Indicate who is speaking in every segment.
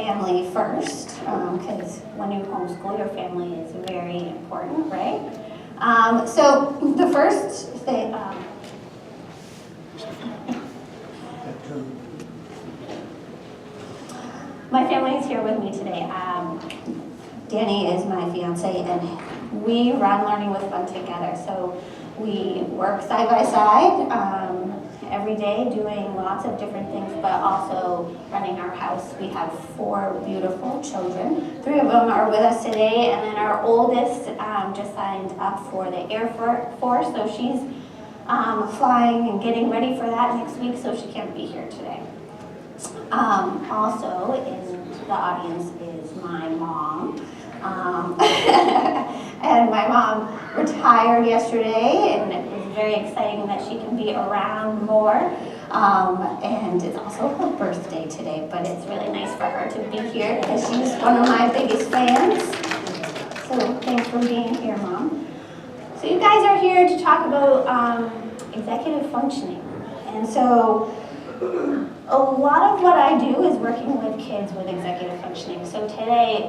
Speaker 1: family first, because when you homeschool, your family is very important, right? So the first thing, my family is here with me today. Danny is my fiance, and we run Learning with Fun together. So we work side by side every day, doing lots of different things, but also running our house. We have 4 beautiful children. 3 of them are with us today, and then our oldest just signed up for the Air Force, so she's flying and getting ready for that next week, so she can't be here today. Also in the audience is my mom. And my mom retired yesterday, and it was very exciting that she can be around more. And it's also her birthday today, but it's really nice for her to be here because she's one of my biggest fans. So thanks for being here, Mom. So you guys are here to talk about executive functioning. And so a lot of what I do is working with kids with executive functioning. So today,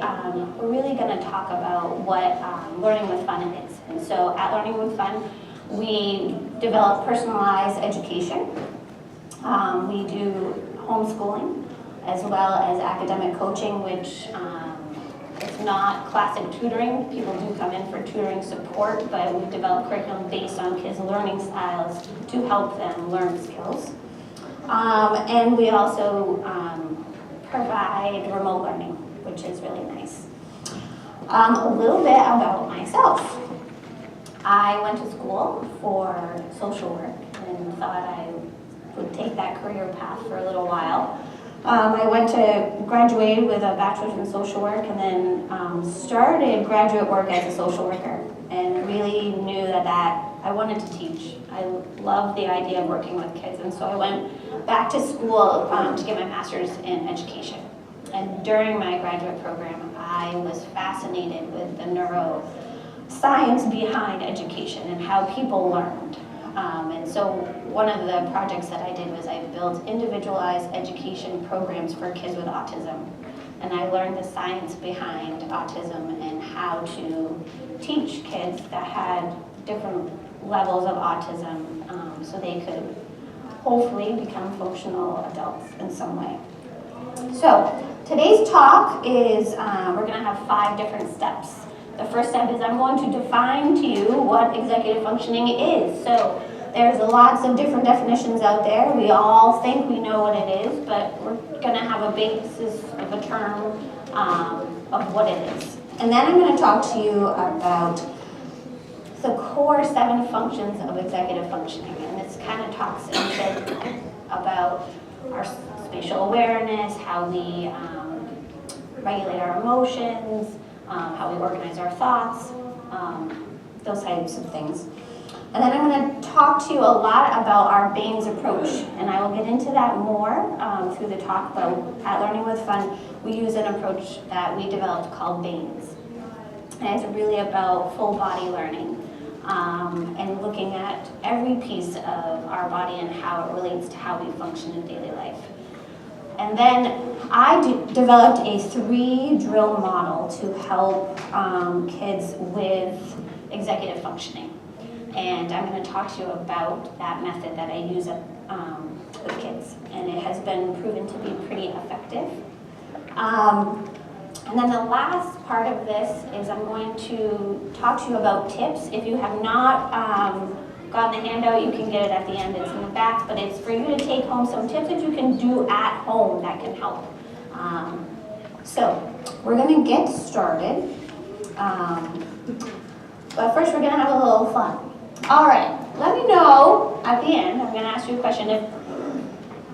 Speaker 1: we're really going to talk about what Learning with Fun is. And so at Learning with Fun, we develop personalized education. We do homeschooling as well as academic coaching, which it's not classic tutoring. People do come in for tutoring support, but we've developed curriculum based on kids' learning styles to help them learn skills. And we also provide remote learning, which is really nice. A little bit about myself. I went to school for social work and thought I would take that career path for a little while. I graduated with a bachelor's in social work, and then started graduate work as a social worker, and really knew that I wanted to teach. I love the idea of working with kids, and so I went back to school to get my master's in education. And during my graduate program, I was fascinated with the neuroscience behind education and how people learned. And so one of the projects that I did was I built individualized education programs for kids with autism. And I learned the science behind autism and how to teach kids that had different levels of autism so they could hopefully become functional adults in some way. So today's talk is, we're going to have 5 different steps. The first step is I'm going to define to you what executive functioning is. So there's lots of different definitions out there. We all think we know what it is, but we're going to have a basis of a term of what it is. And then I'm going to talk to you about the core 7 functions of executive functioning. And this kind of talks about our spatial awareness, how we regulate our emotions, how we organize our thoughts, those types of things. And then I'm going to talk to you a lot about our Baines approach, and I will get into that more through the talk, but at Learning with Fun, we use an approach that we developed called Baines. And it's really about full body learning and looking at every piece of our body and how it relates to how we function in daily life. And then I developed a 3-drill model to help kids with executive functioning. And I'm going to talk to you about that method that I use with kids. And it has been proven to be pretty effective. And then the last part of this is I'm going to talk to you about tips. If you have not gotten the handout, you can get it at the end. It's in the back, but it's for you to take home some tips that you can do at home that can help. So we're going to get started. But first we're going to have a little fun. All right, let me know at the end, I'm going to ask you a question, if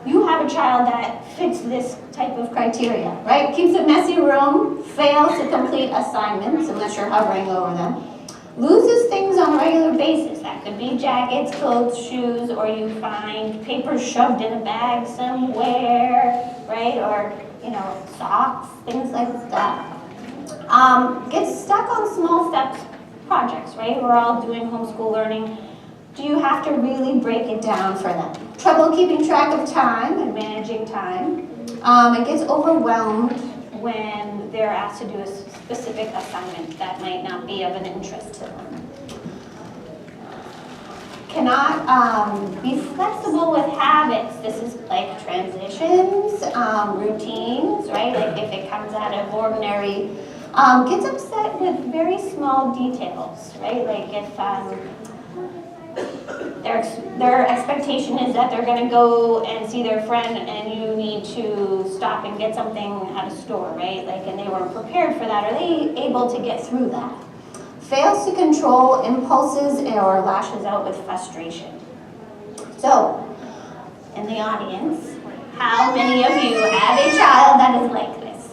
Speaker 1: you have a child that fits this type of criteria, right? Keeps a messy room, fails to complete assignments unless you're hovering over them, loses things on a regular basis. That could be jackets, clothes, shoes, or you find paper shoved in a bag somewhere, right? Or, socks, things like that. Gets stuck on small steps projects, right? We're all doing homeschool learning. Do you have to really break it down for them? Trouble keeping track of time and managing time. It gets overwhelmed when they're asked to do a specific assignment that might not be of an interest to them. Cannot be flexible with habits. This is like transitions, routines, right? Like if it comes out of ordinary, gets upset with very small details, right? Like if their expectation is that they're going to go and see their friend and you need to stop and get something at a store, right? Like, and they weren't prepared for that. Are they able to get through that? Fails to control impulses or lashes out with frustration. So, in the audience, how many of you have a child that is like this?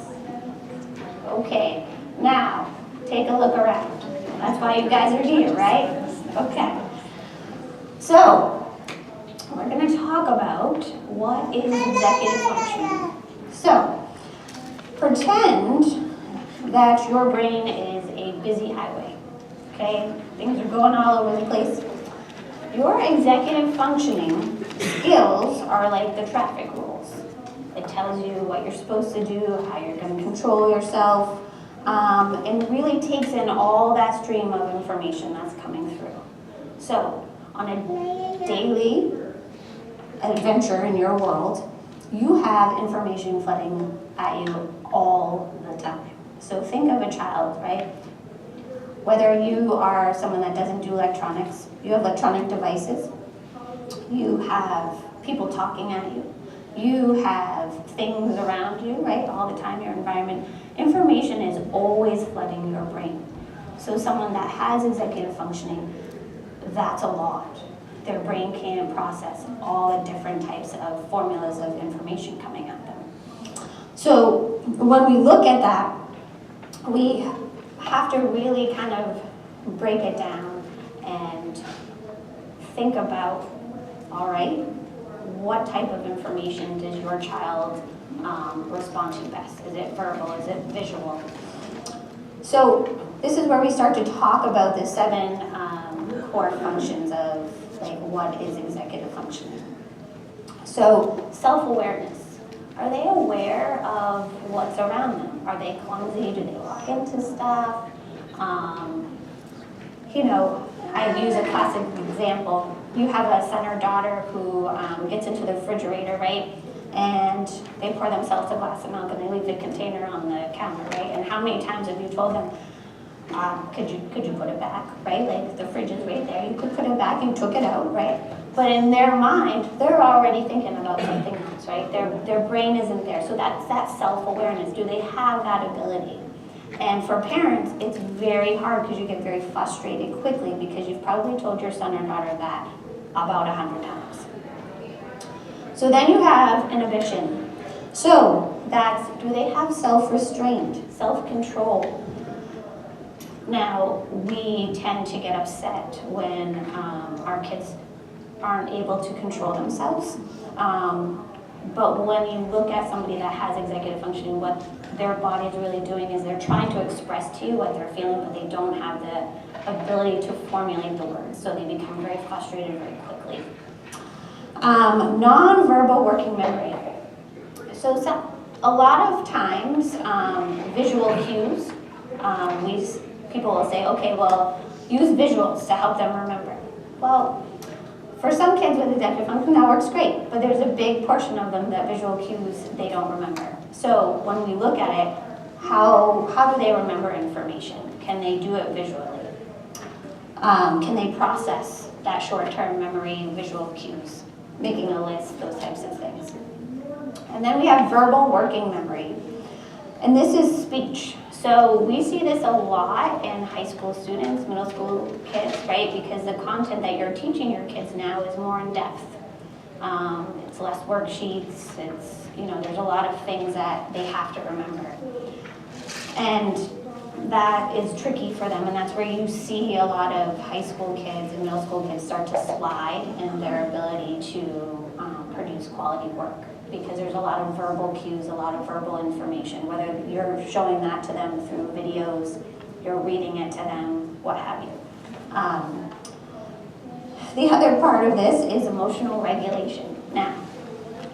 Speaker 1: Okay, now, take a look around. That's why you guys are here, right? Okay. So, we're going to talk about what is executive functioning. So, pretend that your brain is a busy highway. Okay, things are going all over the place. Your executive functioning skills are like the traffic rules. It tells you what you're supposed to do, how you're going to control yourself, and really takes in all that stream of information that's coming through. So, on a daily adventure in your world, you have information flooding at you all the time. So think of a child, right? Whether you are someone that doesn't do electronics, you have electronic devices, you have people talking at you, you have things around you, right, all the time, your environment. Information is always flooding your brain. So someone that has executive functioning, that's a lot. Their brain can't process all the different types of formulas of information coming at them. So when we look at that, we have to really kind of break it down and think about, all right, what type of information does your child respond to best? Is it verbal? Is it visual? So this is where we start to talk about the 7 core functions of like what is executive functioning. So self-awareness. Are they aware of what's around them? Are they clumsy? Do they walk into stuff? I use a classic example. You have a son or daughter who gets into the refrigerator, right? And they pour themselves a glass of milk and they leave the container on the counter, right? And how many times have you told them, could you put it back, right? Like the fridge is right there. You could put it back. You took it out, right? But in their mind, they're already thinking about something else, right? Their brain isn't there. So that's that self-awareness. Do they have that ability? And for parents, it's very hard because you get very frustrated quickly because you've probably told your son or daughter that about 100 times. So then you have inhibition. So that's, do they have self-restraint, self-control? Now, we tend to get upset when our kids aren't able to control themselves. But when you look at somebody that has executive functioning, what their body's really doing is they're trying to express to you what they're feeling, but they don't have the ability to formulate the words, so they become very frustrated very quickly. Non-verbal working memory. So a lot of times, visual cues, people will say, okay, well, use visuals to help them remember. Well, for some kids with executive function, that works great, but there's a big portion of them that visual cues they don't remember. So when we look at it, how do they remember information? Can they do it visually? Can they process that short-term memory visual cues, making a list, those types of things? And then we have verbal working memory, and this is speech. So we see this a lot in high school students, middle school kids, right? Because the content that you're teaching your kids now is more in depth. It's less worksheets. There's a lot of things that they have to remember. And that is tricky for them, and that's where you see a lot of high school kids and middle school kids start to slide in their ability to produce quality work. Because there's a lot of verbal cues, a lot of verbal information, whether you're showing that to them through videos, you're reading it to them, what have you. The other part of this is emotional regulation. Now,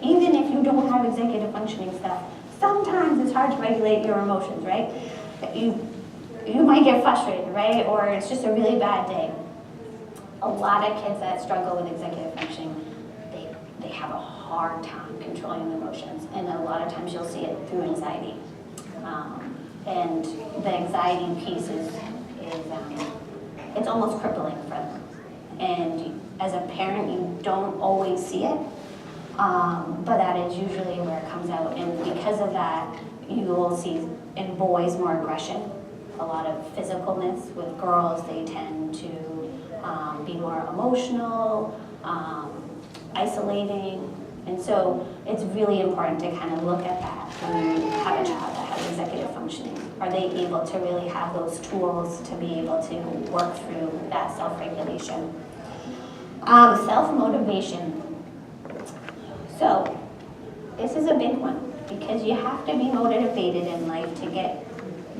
Speaker 1: even if you don't have executive functioning stuff sometimes it's hard to regulate your emotions, right? You might get frustrated, right? Or it's just a really bad day. A lot of kids that struggle with executive functioning, they have a hard time controlling their emotions, and a lot of times you'll see it through anxiety. And the anxiety piece is it's almost crippling for them. And as a parent, you don't always see it, but that is usually where it comes out. And because of that, you will see in boys more aggression, a lot of physicalness. With girls, they tend to be more emotional, isolating. And so it's really important to kind of look at that when you have a child that has executive functioning. Are they able to really have those tools to be able to work through that self-regulation? Self-motivation. So this is a big one because you have to be motivated in life to get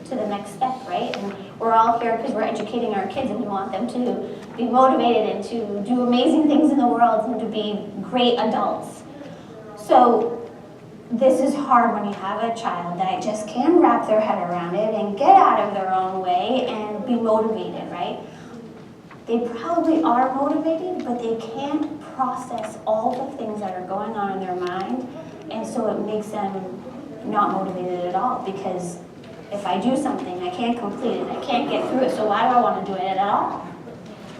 Speaker 1: to the next step, right? And we're all here because we're educating our kids and we want them to be motivated and to do amazing things in the world and to be great adults. So this is hard when you have a child that just can't wrap their head around it and get out of their own way and be motivated, right? They probably are motivated, but they can't process all the things that are going on in their mind, and so it makes them not motivated at all, because if I do something, I can't complete it, I can't get through it, so why do I want to do it at all?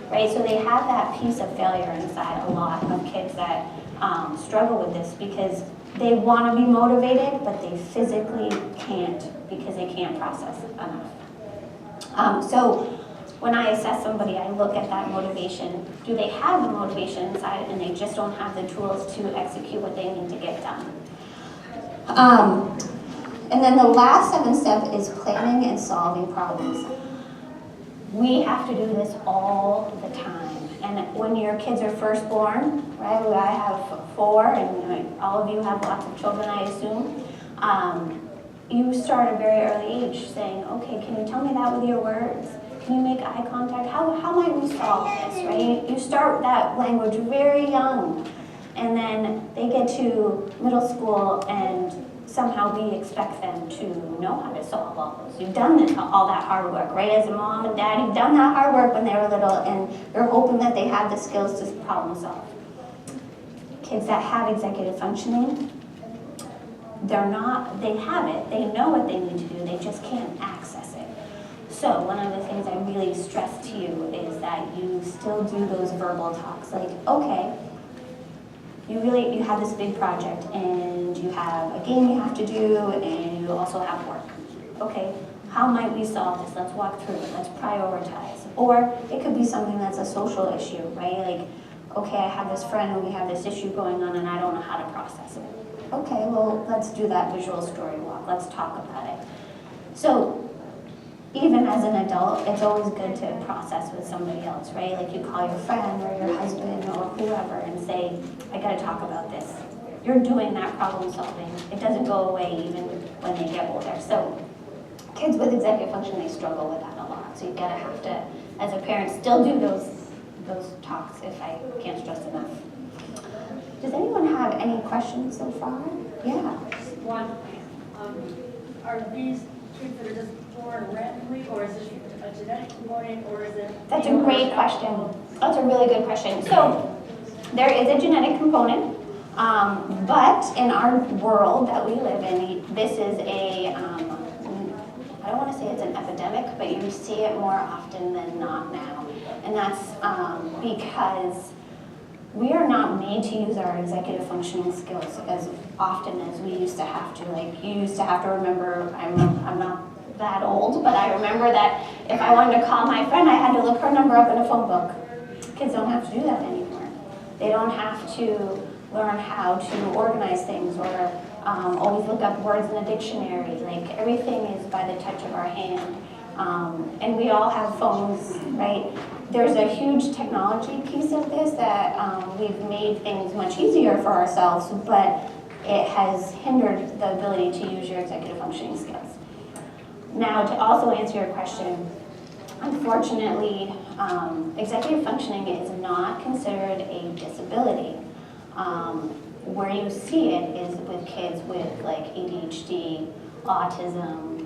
Speaker 1: Right? So they have that piece of failure inside, a lot of kids that struggle with this because they want to be motivated, but they physically can't because they can't process enough. So when I assess somebody, I look at that motivation. Do they have the motivation inside and they just don't have the tools to execute what they need to get done? And then the last 7 step is planning and solving problems. We have to do this all the time. And when your kids are first born, right, I have 4, and all of you have lots of children, I assume, you start at a very early age saying, okay, can you tell me that with your words? Can you make eye contact? How might we solve this, right? You start that language very young, and then they get to middle school, and somehow we expect them to know how to solve all those. You've done all that hard work, right? As a mom and dad, you've done that hard work when they were little, and you're hoping that they have the skills to problem solve. Kids that have executive functioning, they have it, they know what they need to do, they just can't access it. So one of the things I really stress to you is that you still do those verbal talks, like, okay, you have this big project and you have a game you have to do and you also have work. Okay, how might we solve this? Let's walk through it, let's prioritize. Or it could be something that's a social issue, right? Like, okay, I have this friend and we have this issue going on and I don't know how to process it. Okay, well, let's do that visual story walk. Let's talk about it. So even as an adult, it's always good to process with somebody else, right? Like you call your friend or your husband or whoever and say, I gotta talk about this. You're doing that problem solving. It doesn't go away even when they get older. So kids with executive function, they struggle with that a lot. So you gotta have to, as a parent, still do those talks if I can't stress enough. Does anyone have any questions so far? Yeah.
Speaker 2: One, are these kids that are just born randomly, or is this a genetic component, or is it?
Speaker 1: That's a great question. That's a really good question. So there is a genetic component, but in our world that we live in, this is I don't want to say it's an epidemic, but you see it more often than not now. And that's because we are not made to use our executive functioning skills as often as we used to have to. Like, you used to have to remember, I'm not that old, but I remember that if I wanted to call my friend, I had to look her number up in a phone book. Kids don't have to do that anymore. They don't have to learn how to organize things or always look up words in a dictionary. Like, everything is by the touch of our hand. And we all have phones, right? There's a huge technology piece of this that we've made things much easier for ourselves, but it has hindered the ability to use your executive functioning skills. Now, to also answer your question, unfortunately, executive functioning is not considered a disability. where you see it is with kids with like ADHD, autism,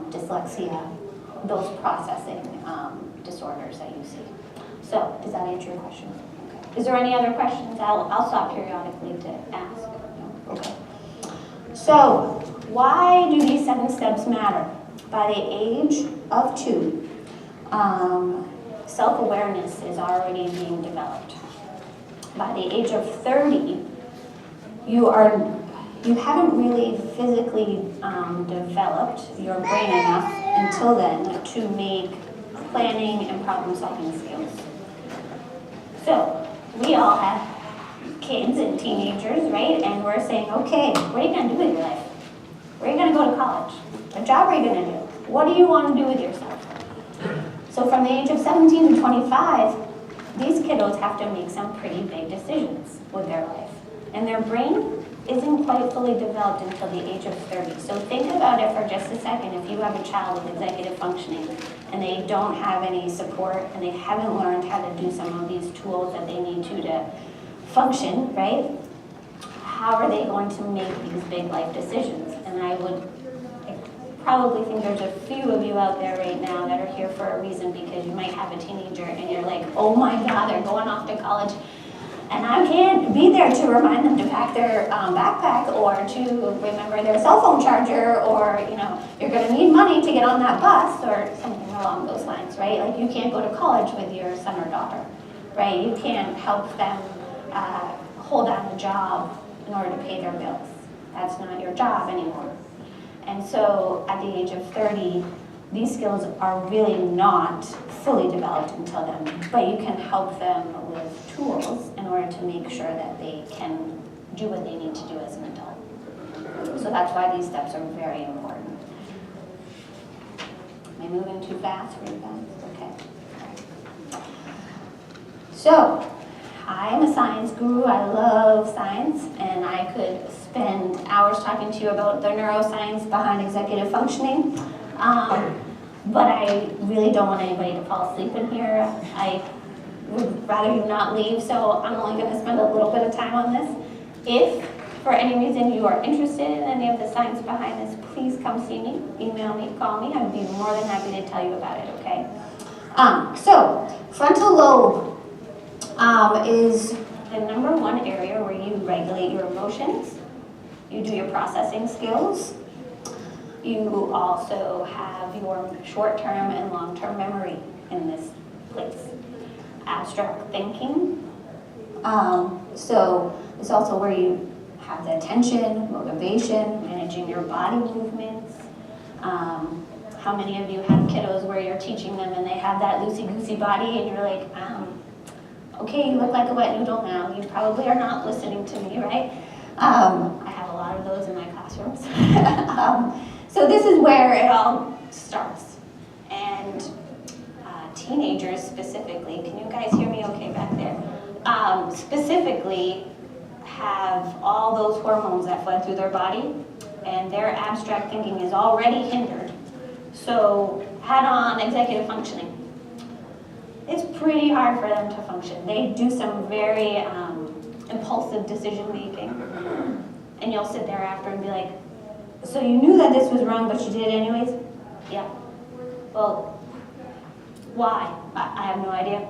Speaker 1: dyslexia, those processing disorders that you see. So, does that answer your question? Okay. Is there any other questions? I'll stop periodically to ask. No? Okay. So, why do these 7 steps matter? By the age of 2, self-awareness is already being developed. By the age of 30, you haven't really physically developed your brain enough until then to make planning and problem-solving skills. So, we all have kids and teenagers, right? And we're saying, okay, what are you going to do with your life? Where are you going to go to college? What job are you going to do? What do you want to do with yourself? So from the age of 17 to 25, these kiddos have to make some pretty big decisions with their life. And their brain isn't quite fully developed until the age of 30. So think about it for just a second. If you have a child with executive functioning and they don't have any support and they haven't learned how to do some of these tools that they need to function, right? How are they going to make these big life decisions? And I probably think there's a few of you out there right now that are here for a reason, because you might have a teenager and you're like, oh my God, they're going off to college and I can't be there to remind them to pack their backpack or to remember their cell phone charger, or you're going to need money to get on that bus or something along those lines, right? Like you can't go to college with your son or daughter, right? You can't help them hold down a job in order to pay their bills. That's not your job anymore. And so at the age of 30, these skills are really not fully developed until then, but you can help them with tools in order to make sure that they can do what they need to do as an adult. So that's why these steps are very important. Am I moving too fast for you guys? Okay. So, I'm a science guru. I love science, and I could spend hours talking to you about the neuroscience behind executive functioning. But I really don't want anybody to fall asleep in here. I would rather you not leave, so I'm only going to spend a little bit of time on this. If, for any reason, you are interested in any of the science behind this, please come see me, email me, call me. I'd be more than happy to tell you about it, okay? So, frontal lobe is the #1 area where you regulate your emotions, you do your processing skills, you also have your short-term and long-term memory in this place. Abstract thinking, so it's also where you have the attention, motivation, managing your body movements. How many of you have kiddos where you're teaching them and they have that loosey-goosey body and you're like, okay, you look like a wet noodle now. You probably are not listening to me, right? I have a lot of those in my classrooms. So this is where it all starts. And teenagers specifically, can you guys hear me okay back there? Specifically have all those hormones that flood through their body, and their abstract thinking is already hindered. So add on executive functioning. It's pretty hard for them to function. They do some very impulsive decision making. And you'll sit there after and be like, so you knew that this was wrong, but you did it anyways? Yeah. Well, why? I have no idea.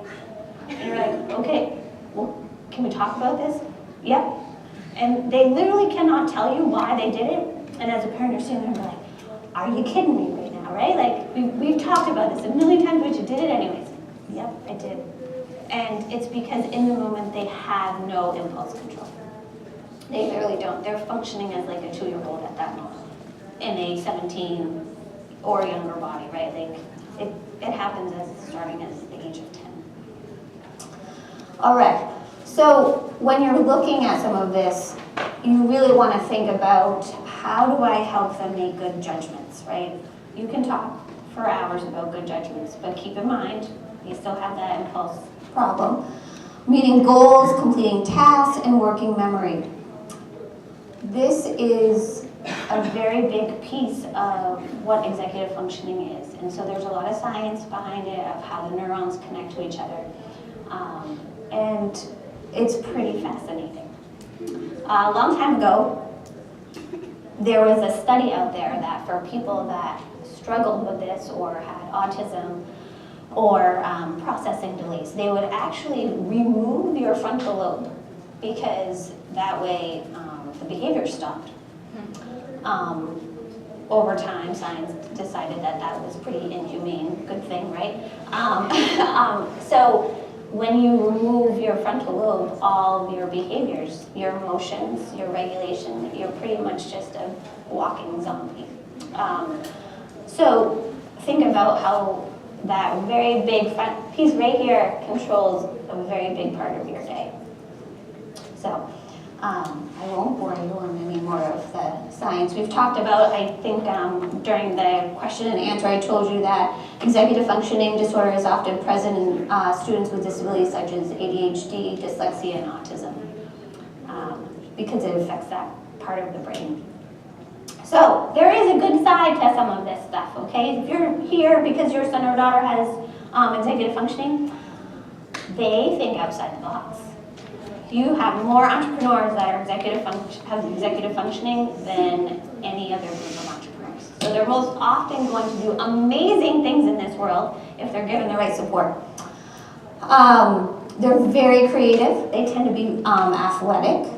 Speaker 1: And you're like, okay, well, can we talk about this? Yep. And they literally cannot tell you why they did it. And as a parent, you're sitting there and be like, are you kidding me right now, right? Like, we've talked about this a million times, but you did it anyways. Yep, I did. And it's because in the moment they have no impulse control. They literally don't. They're functioning as like a 2-year-old at that moment in a 17 or younger body, right? Like it happens starting as the age of 10. All right. So when you're looking at some of this, you really want to think about, how do I help them make good judgments, right? You can talk for hours about good judgments, but keep in mind, you still have that impulse problem. Meeting goals, completing tasks, and working memory. This is a very big piece of what executive functioning is. And so there's a lot of science behind it of how the neurons connect to each other. And it's pretty fascinating. A long time ago, there was a study out there that for people that struggled with this or had autism or processing delays, they would actually remove your frontal lobe because that way the behavior stopped. Over time, science decided that that was pretty inhumane. Good thing, right? So when you remove your frontal lobe, all of your behaviors, your emotions, your regulation, you're pretty much just a walking zombie. So think about how that very big front piece right here controls a very big part of your day. So I won't bore you on any more of the science. We've talked about, I think during the question and answer, I told you that executive functioning disorder is often present in students with disabilities such as ADHD, dyslexia, and autism because it affects that part of the brain. So there is a good side to some of this stuff, okay? If you're here because your son or daughter has executive functioning, they think outside the box. You have more entrepreneurs that are have executive functioning than any other group of entrepreneurs. So they're most often going to do amazing things in this world if they're given the right support. They're very creative. They tend to be athletic.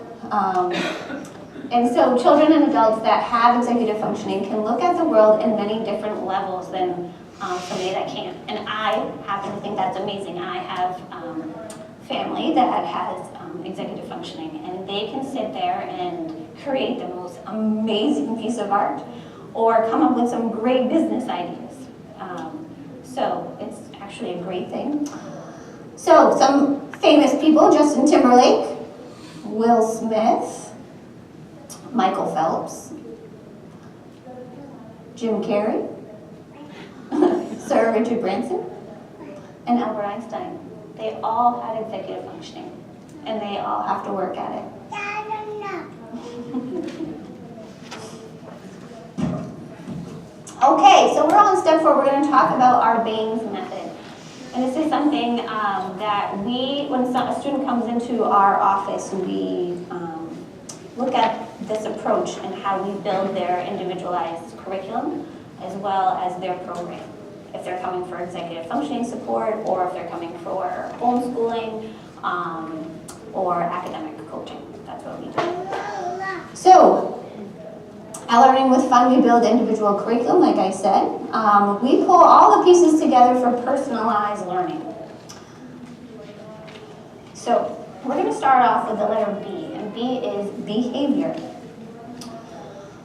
Speaker 1: And so children and adults that have executive functioning can look at the world in many different levels than somebody that can't. And I happen to think that's amazing. I have family that has executive functioning, and they can sit there and create the most amazing piece of art or come up with some great business ideas. So it's actually a great thing. So some famous people: Justin Timberlake, Will Smith, Michael Phelps, Jim Carrey, Sir Richard Branson, and Albert Einstein. They all had executive functioning, and they all have to work at it. Okay, so we're on step 4. We're going to talk about our Baines method. And this is something that when a student comes into our office, we look at this approach and how we build their individualized curriculum as well as their program. If they're coming for executive functioning support, or if they're coming for homeschooling or academic coaching. That's what we do. So, at Learning with Fun, we build individual curriculum, like I said. We pull all the pieces together for personalized learning. So, we're going to start off with the letter B, and B is behavior.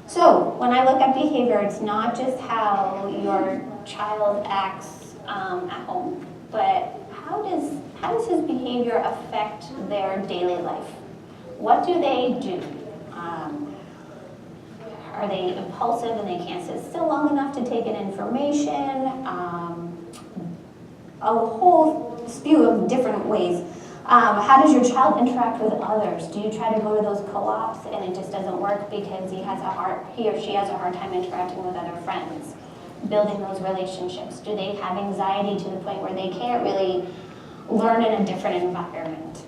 Speaker 1: So, when I look at behavior, it's not just how your child acts at home, but how does his behavior affect their daily life? What do they do? Are they impulsive and they can't sit still long enough to take in information? A whole spew of different ways. How does your child interact with others? Do you try to go to those co-ops and it just doesn't work because he or she has a hard time interacting with other friends? Building those relationships. Do they have anxiety to the point where they can't really learn in a different environment?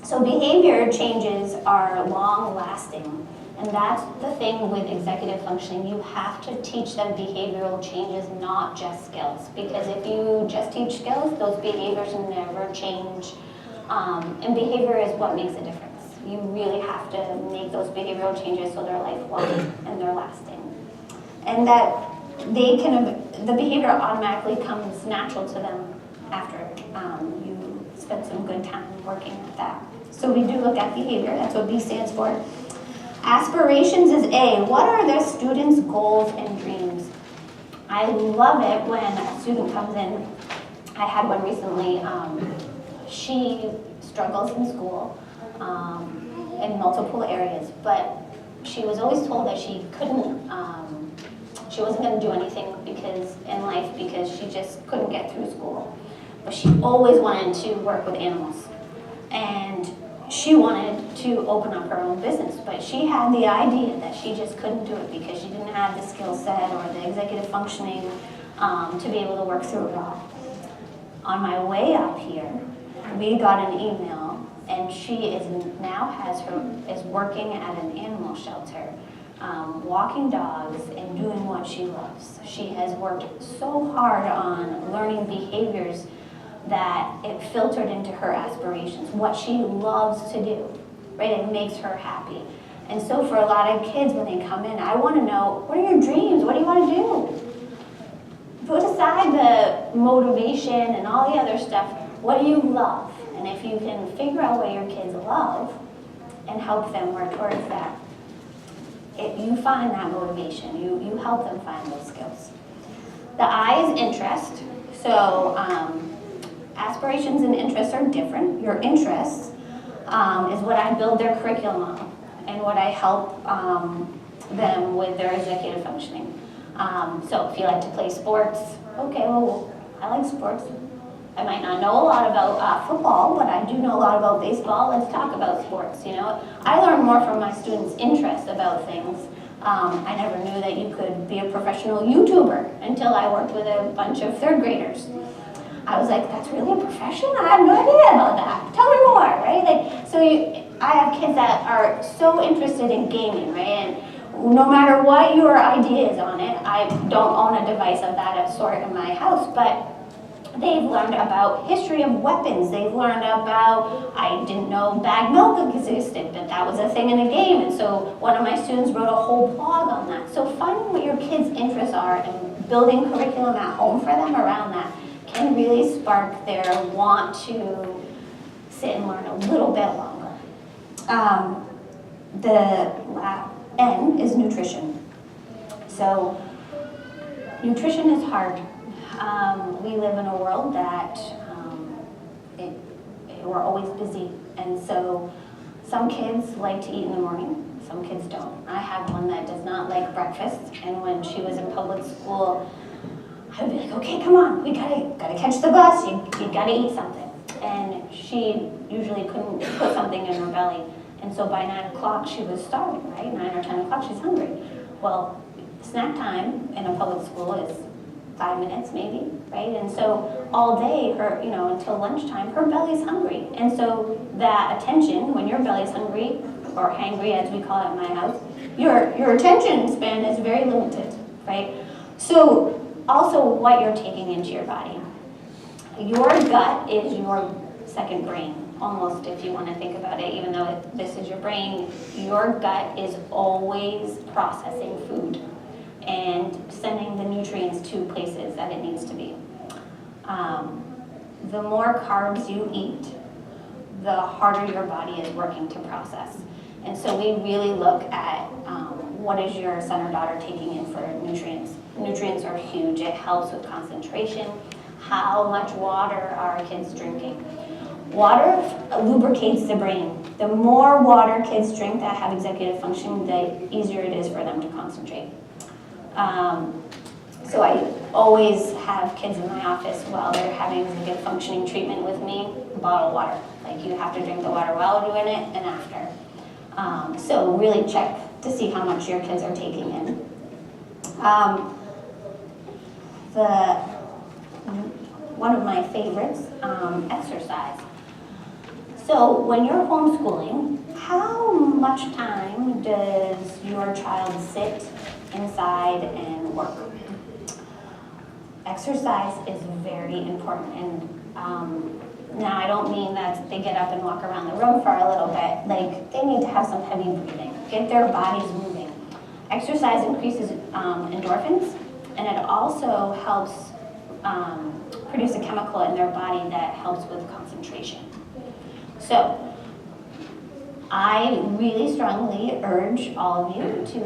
Speaker 1: So behavior changes are long lasting. And that's the thing with executive functioning. You have to teach them behavioral changes, not just skills. Because if you just teach skills, those behaviors never change. And behavior is what makes a difference. You really have to make those behavioral changes so they're lifelong and they're lasting. And that the behavior automatically comes natural to them after you spend some good time working at that. So we do look at behavior. That's what B stands for. Aspirations is A. What are the students' goals and dreams? I love it when a student comes in. I had one recently. She struggles in school in multiple areas, but she was always told that she wasn't going to do anything in life because she just couldn't get through school. But she always wanted to work with animals. And she wanted to open up her own business, but she had the idea that she just couldn't do it because she didn't have the skill set or the executive functioning to be able to work through it all. On my way up here, we got an email, and and she is working at an animal shelter, walking dogs and doing what she loves. She has worked so hard on learning behaviors that it filtered into her aspirations, what she loves to do, right? It makes her happy. And so for a lot of kids, when they come in, I want to know, what are your dreams? What do you want to do? Put aside the motivation and all the other stuff. What do you love? And if you can figure out what your kids love and help them work towards that, you find that motivation. You help them find those skills. The I is interest. So aspirations and interests are different. Your interests is what I build their curriculum on and what I help them with their executive functioning. So if you like to play sports, okay, well, I like sports. I might not know a lot about football, but I do know a lot about baseball. Let's talk about sports, you know. I learn more from my students' interests about things. I never knew that you could be a professional YouTuber until I worked with a bunch of third graders. I was like, that's really a profession? I have no idea about that. Tell me more, right? I have kids that are so interested in gaming, right? And no matter what your idea is on it, I don't own a device of that sort in my house, but they've learned about history of weapons. They've learned about, I didn't know bag milk existed, but that was a thing in a game. And so one of my students wrote a whole blog on that. So finding what your kids' interests are and building curriculum at home for them around that can really spark their want to sit and learn a little bit longer. The N is nutrition. So nutrition is hard. We live in a world that we're always busy, and so some kids like to eat in the morning, some kids don't. I have one that does not like breakfast, and when she was in public school, I would be like, okay, come on, we gotta catch the bus, you gotta eat something. And she usually couldn't put something in her belly, and so by 9 o'clock she was starving, right? 9 or 10 o'clock, she's hungry. Well, snack time in a public school is 5 minutes maybe, right? And so all day, until lunchtime, her belly's hungry. And so that attention, when your belly's hungry, or hangry as we call it in my house, your attention span is very limited, right? So also what you're taking into your body. Your gut is your second brain, almost, if you want to think about it, even though this is your brain. Your gut is always processing food and sending the nutrients to places that it needs to be. The more carbs you eat, the harder your body is working to process. And so we really look at what is your son or daughter taking in for nutrients. Nutrients are huge. It helps with concentration. How much water are kids drinking? Water lubricates the brain. The more water kids drink that have executive functioning, the easier it is for them to concentrate. So I always have kids in my office while they're having executive functioning treatment with me, bottled water. Like, you have to drink the water while doing it and after. So really check to see how much your kids are taking in. One of my favorites, exercise. So when you're homeschooling, how much time does your child sit inside and work? Exercise is very important, and now I don't mean that they get up and walk around the room for a little bit. Like, they need to have some heavy breathing, get their bodies moving. Exercise increases endorphins, and it also helps produce a chemical in their body that helps with concentration. So I really strongly urge all of you to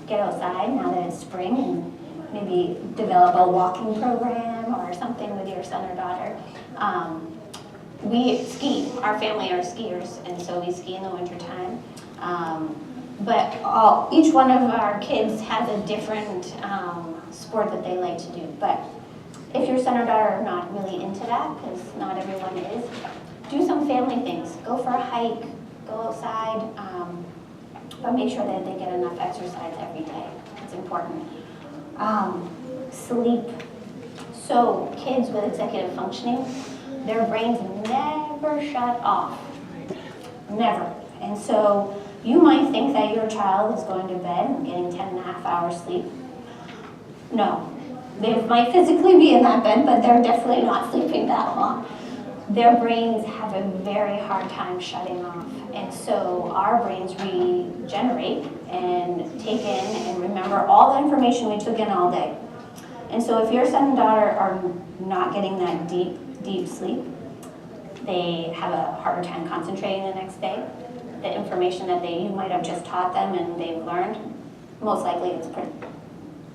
Speaker 1: get outside now that it's spring, and maybe develop a walking program or something with your son or daughter. We ski. Our family are skiers, and so we ski in the wintertime. But each one of our kids has a different sport that they like to do. But if your son or daughter are not really into that, because not everyone is, do some family things. Go for a hike, go outside, but make sure that they get enough exercise every day. It's important. Sleep. So kids with executive functioning, their brains never shut off. never. And so you might think that your child is going to bed and getting 10.5 hours sleep. No, they might physically be in that bed, but they're definitely not sleeping that long. Their brains have a very hard time shutting off. And so our brains regenerate and take in and remember all the information we took in all day. And so if your son and daughter are not getting that deep sleep, they have a harder time concentrating the next day. The information that you might have just taught them and they've learned, most likely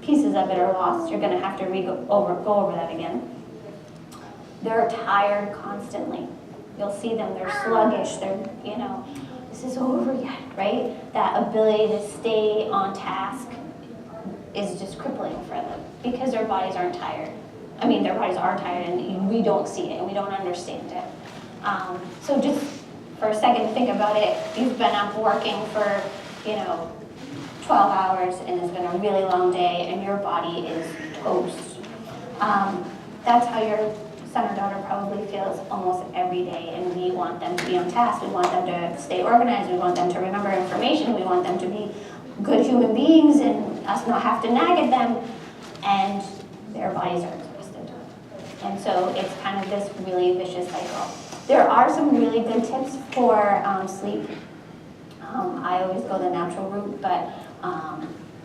Speaker 1: pieces of it are lost. You're going to have to go over that again. They're tired constantly. You'll see them, they're sluggish, this is over yet, right? That ability to stay on task is just crippling for them because their bodies aren't tired. I mean, their bodies are tired and we don't see it and we don't understand it. So just for a second, think about it. You've been up working for, 12 hours and it's been a really long day and your body is toast. That's how your son or daughter probably feels almost every day, and we want them to be on task. We want them to stay organized. We want them to remember information. We want them to be good human beings and us not have to nag at them, and their bodies are exhausted. And so it's kind of this really vicious cycle. There are some really good tips for sleep. I always go the natural route, but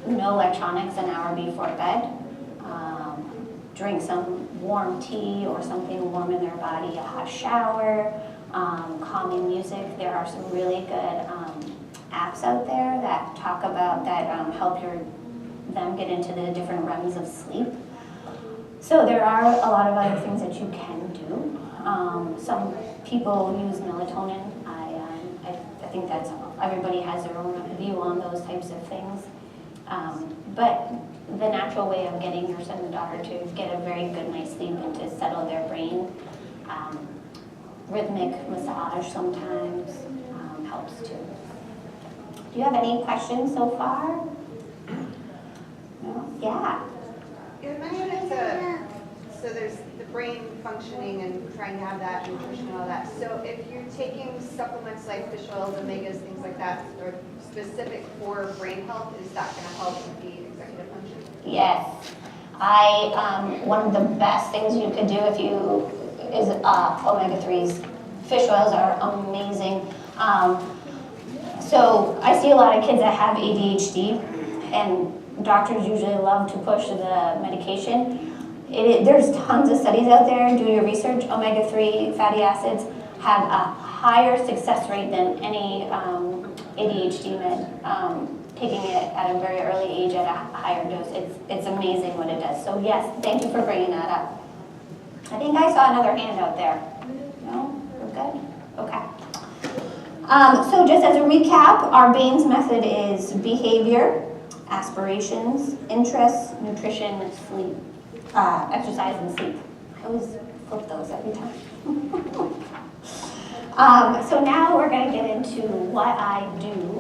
Speaker 1: no electronics an hour before bed. Drink some warm tea or something warm in their body, a hot shower, calming music. There are some really good apps out there that talk about help them get into the different realms of sleep. So there are a lot of other things that you can do. Some people use melatonin. I think that's everybody has their own view on those types of things. But the natural way of getting your son and daughter to get a very good night's sleep and to settle their brain, rhythmic massage sometimes helps too. Do you have any questions so far? No? Yeah.
Speaker 3: You mentioned so there's the brain functioning and trying to have that nutrition and all that. So if you're taking supplements like fish oils, omegas, things like that, or specific for brain health, is that going to help with the executive function?
Speaker 1: Yes. One of the best things you could do is omega-3s. Fish oils are amazing. So I see a lot of kids that have ADHD, and doctors usually love to push the medication. There's tons of studies out there. Do your research. Omega-3 fatty acids have a higher success rate than any ADHD med. Taking it at a very early age at a higher dose. It's amazing what it does. So yes, thank you for bringing that up. I think I saw another hand out there. No? We're good? Okay. So just as a recap, our Baines method is behavior, aspirations, interests, nutrition, sleep, exercise, and sleep. I always flip those every time. So now we're going to get into what I do.